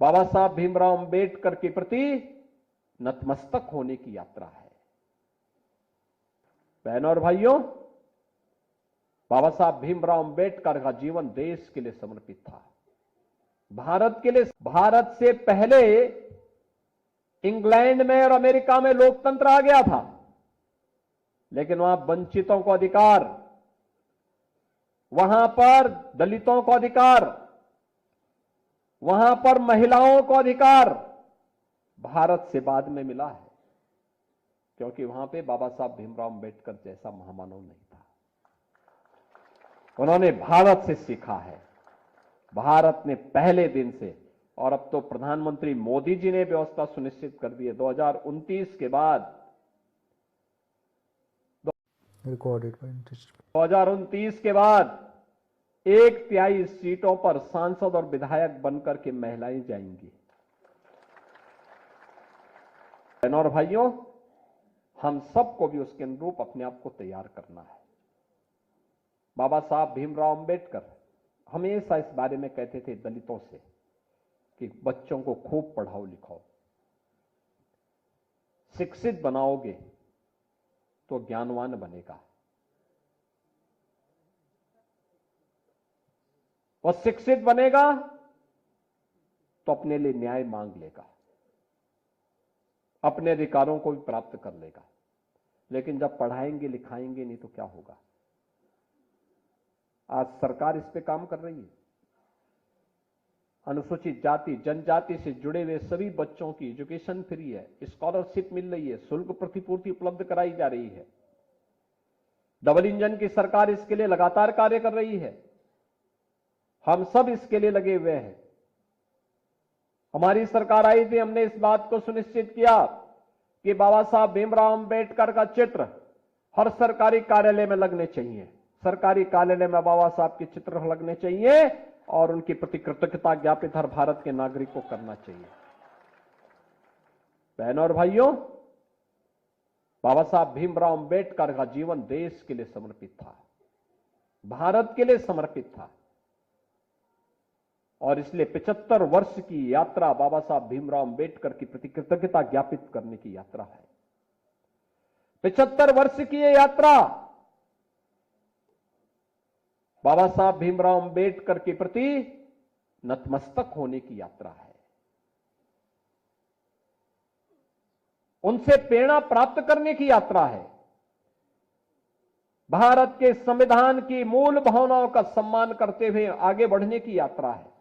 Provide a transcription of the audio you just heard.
बाबा साहब भीमराव अंबेडकर के प्रति नतमस्तक होने की यात्रा है। बहनों और भाइयों, बाबा साहब भीमराव अंबेडकर का जीवन देश के लिए समर्पित था, भारत के लिए। भारत से पहले इंग्लैंड में और अमेरिका में लोकतंत्र आ गया था, लेकिन वहां वंचितों को अधिकार, वहां पर दलितों को अधिकार, वहां पर महिलाओं को अधिकार भारत से बाद में मिला है, क्योंकि वहां पे बाबा साहब भीमराव अंबेडकर जैसा महामानव नहीं था। उन्होंने भारत से सीखा है। भारत ने पहले दिन से, और अब तो प्रधानमंत्री मोदी जी ने व्यवस्था सुनिश्चित कर दी है, 2029 के बाद 2029 के बाद 1/3 सीटों पर सांसद और विधायक बनकर के महिलाएं जाएंगी। बहनों और भाइयों, हम सबको भी उसके अनुरूप अपने आप को तैयार करना है। बाबा साहब भीमराव अंबेडकर हमेशा इस बारे में कहते थे दलितों से कि बच्चों को खूब पढ़ाओ लिखाओ, शिक्षित बनाओगे तो ज्ञानवान बनेगा, और शिक्षित बनेगा तो अपने लिए न्याय मांग लेगा, अपने अधिकारों को भी प्राप्त कर लेगा। लेकिन जब पढ़ाएंगे लिखाएंगे नहीं तो क्या होगा? आज सरकार इस पे काम कर रही है। अनुसूचित जाति जनजाति से जुड़े हुए सभी बच्चों की एजुकेशन फ्री है, स्कॉलरशिप मिल रही है, शुल्क प्रतिपूर्ति उपलब्ध कराई जा रही है। डबल इंजन की सरकार इसके लिए लगातार कार्य कर रही है। हम सब इसके लिए लगे हुए हैं। हमारी सरकार आई थी, हमने इस बात को सुनिश्चित किया कि बाबा साहब भीमराव अंबेडकर का चित्र हर सरकारी कार्यालय में लगने चाहिए। सरकारी कार्यालय में बाबा साहब के चित्र लगने चाहिए और उनके प्रति कृतज्ञता ज्ञापित हर भारत के नागरिक को करना चाहिए। बहनों और भाइयों, बाबा साहब भीमराव अंबेडकर का जीवन देश के लिए समर्पित था, भारत के लिए समर्पित था, और इसलिए 75 वर्ष की यात्रा बाबा साहब भीमराव अंबेडकर की प्रति कृतज्ञता ज्ञापित करने की यात्रा है। 75 वर्ष की यह यात्रा बाबा साहब भीमराव अंबेडकर के प्रति नतमस्तक होने की यात्रा है, उनसे प्रेरणा प्राप्त करने की यात्रा है, भारत के संविधान की मूल भावनाओं का सम्मान करते हुए आगे बढ़ने की यात्रा है।